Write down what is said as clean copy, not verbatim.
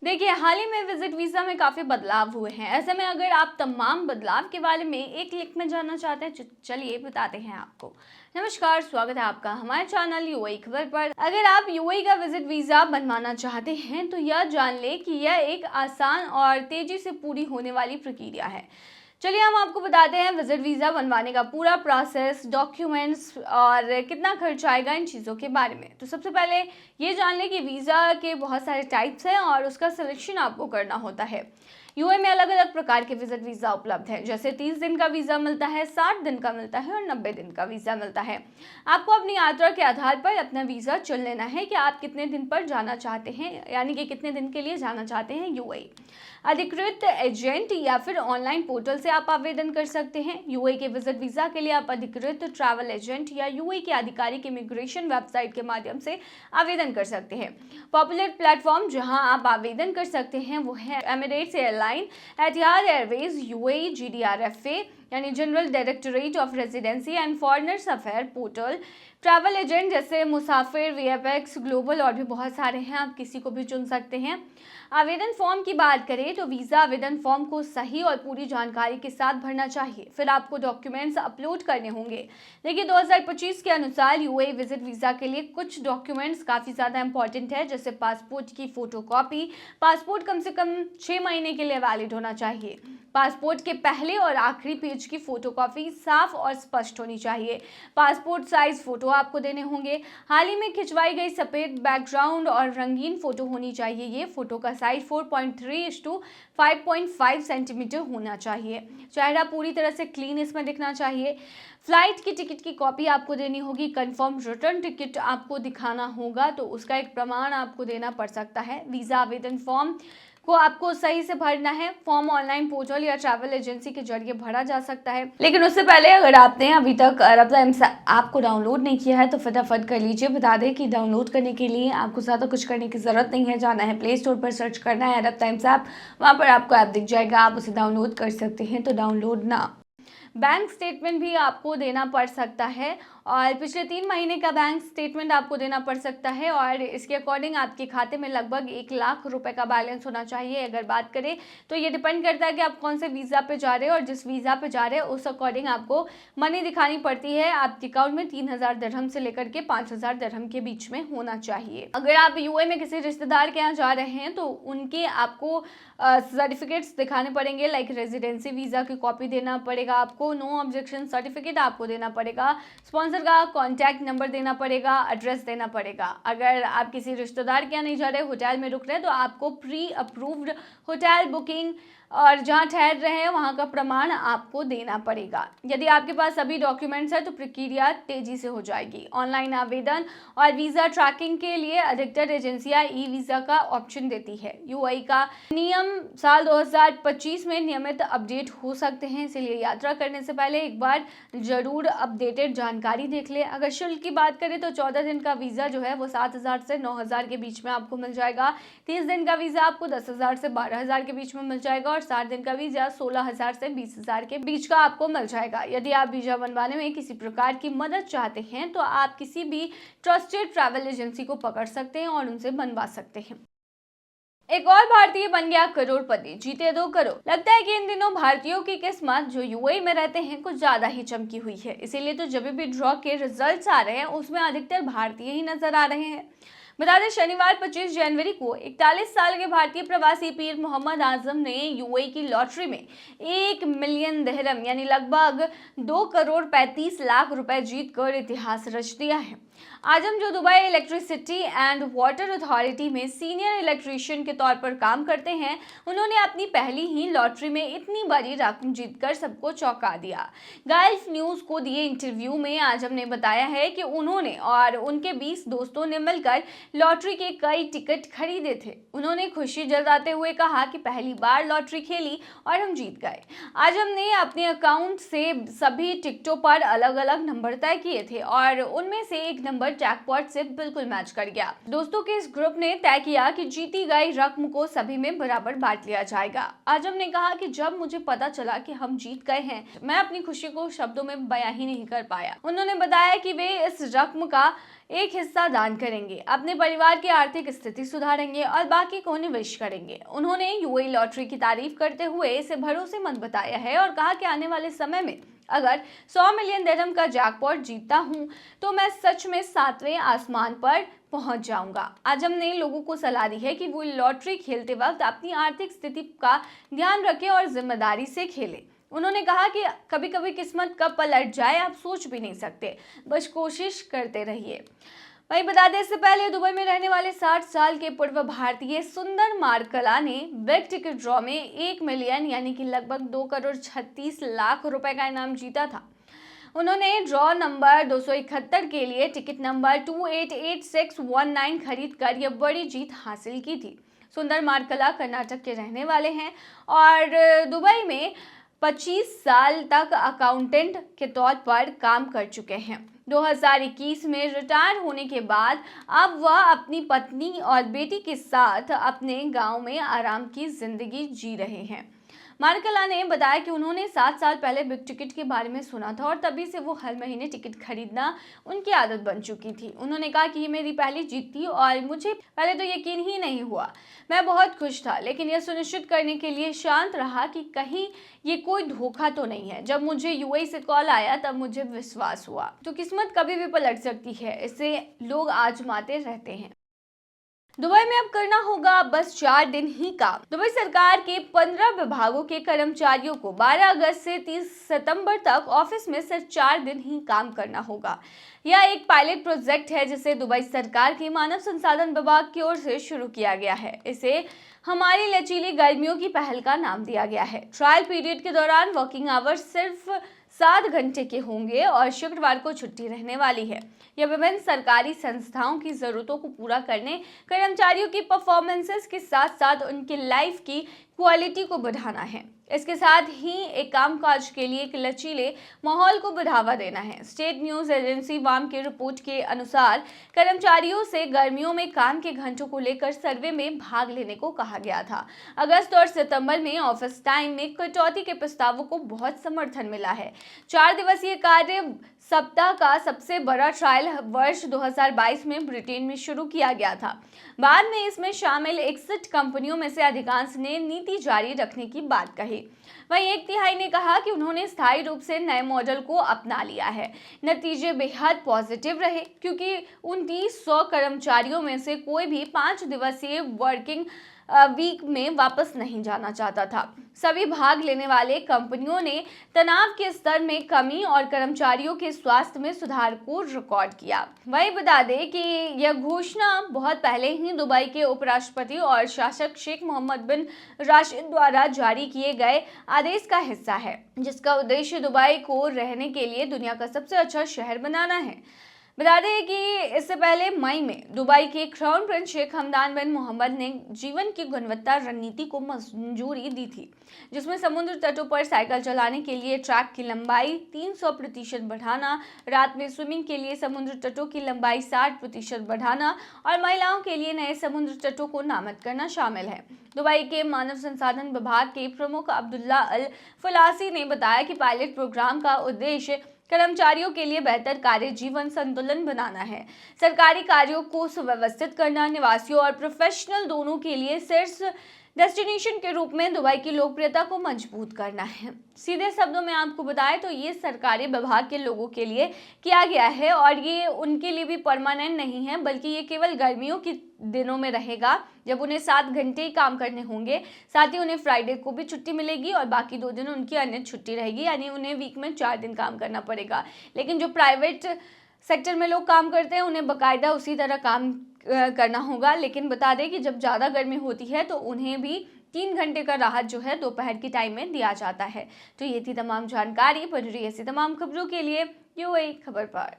देखिए, हाल ही में visit visa में काफ़ी बदलाव हुए हैं। ऐसे में अगर आप तमाम बदलाव के बारे में एक क्लिक में जानना चाहते हैं, चलिए बताते हैं आपको। नमस्कार, स्वागत है आपका हमारे चैनल यूएई खबर पर। अगर आप यूएई का विजिट वीज़ा बनवाना चाहते हैं तो यह जान लें कि यह एक आसान और तेज़ी से पूरी होने वाली प्रक्रिया है। चलिए हम आपको बताते हैं विजिट वीज़ा बनवाने का पूरा प्रोसेस, डॉक्यूमेंट्स और कितना खर्च आएगा इन चीज़ों के बारे में। तो सबसे पहले ये जान लें कि वीज़ा के बहुत सारे टाइप्स हैं और उसका सिलेक्शन आपको करना होता है। यूएई में अलग अलग प्रकार के विजिट वीज़ा उपलब्ध हैं, जैसे 30 दिन का वीज़ा मिलता है, 60 दिन का मिलता है और 90 दिन का वीज़ा मिलता है। आपको अपनी यात्रा के आधार पर अपना वीज़ा चुन लेना है कि आप कितने दिन पर जाना चाहते हैं, यानी कि कितने दिन के लिए जाना चाहते हैं यूएई। अधिकृत एजेंट या फिर ऑनलाइन पोर्टल से आप आवेदन कर सकते हैं। यूएई के विजिट वीज़ा के लिए आप अधिकृत ट्रैवल एजेंट या यूएई के आधिकारिक इमिग्रेशन वेबसाइट के माध्यम से आवेदन कर सकते हैं। पॉपुलर प्लेटफॉर्म जहां आप आवेदन कर सकते हैं वो है एमिरेट्स एयरलाइन, एतिहाद एयरवेज, यूएई जीडीआरएफए यानी general directorate of residency and foreigners affair portal, travel agent जैसे मुसाफिर, वीएफएक्स, ग्लोबल और भी बहुत सारे हैं, आप किसी को भी चुन सकते हैं। आवेदन फॉर्म की बात करें तो वीज़ा आवेदन फॉर्म को सही और पूरी जानकारी के साथ भरना चाहिए। फिर आपको डॉक्यूमेंट्स अपलोड करने होंगे। देखिए, 2025 के अनुसार यूएई विजिट वीज़ा के लिए कुछ डॉक्यूमेंट्स काफ़ी ज़्यादा इंपॉर्टेंट है, जैसे पासपोर्ट की फ़ोटोकॉपी। पासपोर्ट कम से कम 6 महीने के लिए वैलिड होना चाहिए। पासपोर्ट के पहले और आखिरी पेज की फ़ोटोकॉपी साफ और स्पष्ट होनी चाहिए। पासपोर्ट साइज़ फ़ोटो आपको देने होंगे। हाल ही में खिंचवाई गई सफ़ेद बैकग्राउंड और रंगीन फ़ोटो होनी चाहिए। ये फ़ोटो का साइज 4.3:5.5 सेंटीमीटर होना चाहिए। चेहरा पूरी तरह से क्लीन इसमें दिखना चाहिए। फ्लाइट की टिकट की कॉपी आपको देनी होगी। कंफर्म रिटर्न टिकट आपको दिखाना होगा, तो उसका एक प्रमाण आपको देना पड़ सकता है। वीज़ा आवेदन फॉर्म को आपको सही से भरना है। फॉर्म ऑनलाइन पोर्टल या ट्रैवल एजेंसी के जरिए भरा जा सकता है, लेकिन उससे पहले अगर आपने अभी तक अरब टाइम्स ऐप को डाउनलोड नहीं किया है तो फटाफट कर लीजिए। बता दें कि डाउनलोड करने के लिए आपको ज़्यादा कुछ करने की ज़रूरत नहीं है। जाना है प्ले स्टोर पर, सर्च करना है अरब टाइम्स ऐप, वहाँ पर आपको ऐप दिख जाएगा, आप उसे डाउनलोड कर सकते हैं। तो डाउनलोड ना, बैंक स्टेटमेंट भी आपको देना पड़ सकता है और पिछले 3 महीने का बैंक स्टेटमेंट आपको देना पड़ सकता है और इसके अकॉर्डिंग आपके खाते में लगभग 1 लाख रुपए का बैलेंस होना चाहिए। अगर बात करें तो ये डिपेंड करता है कि आप कौन से वीज़ा पे जा रहे हैं और जिस वीज़ा पे जा रहे हैं उस अकॉर्डिंग आपको मनी दिखानी पड़ती है। आपके अकाउंट में 3000 दिरहम से लेकर के 5000 दिरहम के बीच में होना चाहिए। अगर आप यूएई में किसी रिश्तेदार के यहाँ जा रहे हैं तो उनके आपको सर्टिफिकेट्स दिखाने पड़ेंगे, लाइक रेजिडेंसी वीज़ा की कॉपी देना पड़ेगा आपको, नो ऑब्जेक्शन सर्टिफिकेट आपको देना पड़ेगा, स्पॉन्सर का कॉन्टैक्ट नंबर देना पड़ेगा, एड्रेस देना पड़ेगा। अगर आप किसी रिश्तेदार के यहाँ नहीं जा रहे, होटल में रुक रहे हैं, तो आपको प्री अप्रूव्ड होटल बुकिंग और जहाँ ठहर रहे हैं वहाँ का प्रमाण आपको देना पड़ेगा। यदि आपके पास सभी डॉक्यूमेंट्स है तो प्रक्रिया तेजी से हो जाएगी। ऑनलाइन आवेदन और वीज़ा ट्रैकिंग के लिए अधिकतर एजेंसियां ई वीज़ा का ऑप्शन देती है। यूएई का नियम साल 2025 में नियमित अपडेट हो सकते हैं, इसलिए यात्रा करने से पहले एक बार जरूर अपडेटेड जानकारी देख लें। अगर शुल्क की बात करें तो 14 दिन का वीज़ा जो है वो 7000 से 9000 के बीच में आपको मिल जाएगा। 30 दिन का वीज़ा आपको 10,000 से 12,000 के बीच में मिल जाएगा और 60 दिन का वीज़ा 16,000 से 20,000 के बीच का आपको मिल जाएगा। यदि आप वीज़ा बनवाने में किसी प्रकार की मदद चाहते हैं तो आप किसी भी ट्रस्टेड ट्रैवल एजेंसी को पकड़ सकते हैं और उनसे बनवा सकते हैं। एक और भारतीय बन गया करोड़पति, जीते 2 करोड़। लगता है कि इन दिनों भारतीयों की किस्मत जो यूएई में रहते हैं कुछ ज्यादा ही चमकी हुई है। इसीलिए तो जब भी ड्रॉ के रिजल्ट्स आ रहे हैं उसमें अधिकतर भारतीय ही नजर आ रहे हैं। बता दें, शनिवार 25 जनवरी को 41 साल के भारतीय प्रवासी पीर मोहम्मद आजम ने यूएई की लॉटरी में 1 मिलियन दिरहम यानी लगभग 2,35,00,000 रुपए जीतकर इतिहास रच दिया है। आजम, जो Dubai electricity and water authority में सीनियर इलेक्ट्रीशियन के तौर पर काम करते हैं, उन्होंने अपनी पहली ही लॉटरी में इतनी बड़ी रकम जीतकर सबको चौंका दिया। गल्फ न्यूज को दिए इंटरव्यू में आजम ने बताया है कि उन्होंने और उनके 20 दोस्तों ने मिलकर लॉटरी के कई टिकट खरीदे थे। उन्होंने खुशी जताते हुए कहा कि पहली बार लॉटरी खेली और हम जीत गए। आजम ने अपने अकाउंट से सभी टिकटों पर अलग अलग नंबर तय किए थे और उनमें से एक नंबर जैकपॉट से बिल्कुल मैच कर गया। दोस्तों के इस ग्रुप ने तय किया कि जीती गई रकम को सभी में बराबर बांट लिया जाएगा। आजम ने कहा कि जब मुझे पता चला कि हम जीत गए हैं, मैं अपनी खुशी को शब्दों में बयां ही नहीं कर पाया। उन्होंने बताया कि वे इस रकम का एक हिस्सा दान करेंगे, अपने परिवार की आर्थिक स्थिति सुधारेंगे और बाकी को निवेश करेंगे। उन्होंने यूएई लॉटरी की तारीफ करते हुए इसे भरोसेमंद बताया है और कहा कि आने वाले समय में अगर 100 मिलियन दिरहम का जैकपॉट जीतता हूं तो मैं सच में 7वें आसमान पर पहुंच जाऊंगा। आजम ने लोगों को सलाह दी है कि वो लॉटरी खेलते वक्त अपनी आर्थिक स्थिति का ध्यान रखें और जिम्मेदारी से खेलें। उन्होंने कहा कि कभी कभी किस्मत कब पलट जाए आप सोच भी नहीं सकते, बस कोशिश करते रहिए। वहीं बता दें, इससे पहले दुबई में रहने वाले 60 साल के पूर्व भारतीय सुंदर मारकला ने बिग टिकट ड्रॉ में 1 मिलियन यानी कि लगभग 2 करोड़ 36 लाख रुपए का इनाम जीता था। उन्होंने ड्रॉ नंबर 271 के लिए टिकट नंबर 288619 खरीद कर यह बड़ी जीत हासिल की थी। सुंदर मारकला कर्नाटक के रहने वाले हैं और दुबई में 25 साल तक अकाउंटेंट के तौर पर काम कर चुके हैं। 2021 में रिटायर होने के बाद अब वह अपनी पत्नी और बेटी के साथ अपने गांव में आराम की जिंदगी जी रहे हैं। मार्कला ने बताया कि उन्होंने 7 साल पहले बिग टिकट के बारे में सुना था और तभी से वो हर महीने टिकट खरीदना उनकी आदत बन चुकी थी। उन्होंने कहा कि ये मेरी पहली जीत थी और मुझे पहले तो यकीन ही नहीं हुआ। मैं बहुत खुश था, लेकिन यह सुनिश्चित करने के लिए शांत रहा कि कहीं ये कोई धोखा तो नहीं है। जब मुझे यूएई से कॉल आया तब मुझे विश्वास हुआ। तो किस्मत कभी भी पलट सकती है, इसे लोग आजमाते रहते हैं। दुबई में अब करना होगा बस 4 दिन ही काम। दुबई सरकार के 15 विभागों के कर्मचारियों को 12 अगस्त से 30 सितंबर तक ऑफिस में सिर्फ 4 दिन ही काम करना होगा। यह एक पायलट प्रोजेक्ट है जिसे दुबई सरकार के मानव संसाधन विभाग की ओर से शुरू किया गया है। इसे हमारी लचीली गर्मियों की पहल का नाम दिया गया है। ट्रायल पीरियड के दौरान वर्किंग आवर्स सिर्फ 7 घंटे के होंगे और शुक्रवार को छुट्टी रहने वाली है। यह विभिन्न सरकारी संस्थाओं की जरूरतों को पूरा करने, कर्मचारियों की परफॉर्मेंसेस के साथ साथ उनकी लाइफ की क्वालिटी को बढ़ाना है। इसके साथ ही एक कामकाज के लिए एक लचीले माहौल को बढ़ावा देना है। स्टेट न्यूज एजेंसी वाम की रिपोर्ट के अनुसार कर्मचारियों से गर्मियों में काम के घंटों को लेकर सर्वे में भाग लेने को कहा गया था। अगस्त और सितंबर में ऑफिस टाइम में कटौती के प्रस्तावों को बहुत समर्थन मिला है। 4 दिवसीय कार्य सप्ताह का सबसे बड़ा ट्रायल वर्ष 2022 में ब्रिटेन में शुरू किया गया था। बाद में इसमें शामिल 61 कंपनियों में से अधिकांश ने नीति जारी रखने की बात कही। वहीं 1/3 ने कहा कि उन्होंने स्थायी रूप से नए मॉडल को अपना लिया है। नतीजे बेहद पॉजिटिव रहे क्योंकि 2900 कर्मचारियों में से कोई भी 5 दिवसीय वर्किंग वीक में वापस नहीं जाना चाहता था। सभी भाग लेने वाले कंपनियों ने तनाव के स्तर में कमी और कर्मचारियों के स्वास्थ्य में सुधार को रिकॉर्ड किया। वही बता दें कि यह घोषणा बहुत पहले ही दुबई के उपराष्ट्रपति और शासक शेख मोहम्मद बिन राशिद द्वारा जारी किए गए आदेश का हिस्सा है, जिसका उद्देश्य दुबई को रहने के लिए दुनिया का सबसे अच्छा शहर बनाना है। बता दें कि इससे पहले मई में दुबई के क्राउन प्रिंस शेख हमदान बिन मोहम्मद ने जीवन की गुणवत्ता रणनीति को मंजूरी दी थी, जिसमें समुद्र तटों पर साइकिल चलाने के लिए ट्रैक की लंबाई 300% बढ़ाना, रात में स्विमिंग के लिए समुद्र तटों की लंबाई 60% बढ़ाना और महिलाओं के लिए नए समुद्र तटों को नामित करना शामिल है। दुबई के मानव संसाधन विभाग के प्रमुख अब्दुल्ला अल फलासी ने बताया कि पायलट प्रोग्राम का उद्देश्य कर्मचारियों के लिए बेहतर कार्य जीवन संतुलन बनाना है। सरकारी कार्यों को सुव्यवस्थित करना, निवासियों और प्रोफेशनल दोनों के लिए शीर्ष डेस्टिनेशन के रूप में दुबई की लोकप्रियता को मजबूत करना है। सीधे शब्दों में आपको बताएं तो ये सरकारी विभाग के लोगों के लिए किया गया है और ये उनके लिए भी परमानेंट नहीं है, बल्कि ये केवल गर्मियों के दिनों में रहेगा जब उन्हें 7 घंटे ही काम करने होंगे। साथ ही उन्हें फ्राइडे को भी छुट्टी मिलेगी और बाकी 2 दिन उनकी अन्य छुट्टी रहेगी, यानी उन्हें वीक में 4 दिन काम करना पड़ेगा। लेकिन जो प्राइवेट सेक्टर में लोग काम करते हैं उन्हें बाकायदा उसी तरह काम करना होगा। लेकिन बता दें कि जब ज़्यादा गर्मी होती है तो उन्हें भी 3 घंटे का राहत जो है दोपहर के टाइम में दिया जाता है। तो ये थी तमाम जानकारी। बनी रही ऐसी तमाम खबरों के लिए यूएई खबर पर।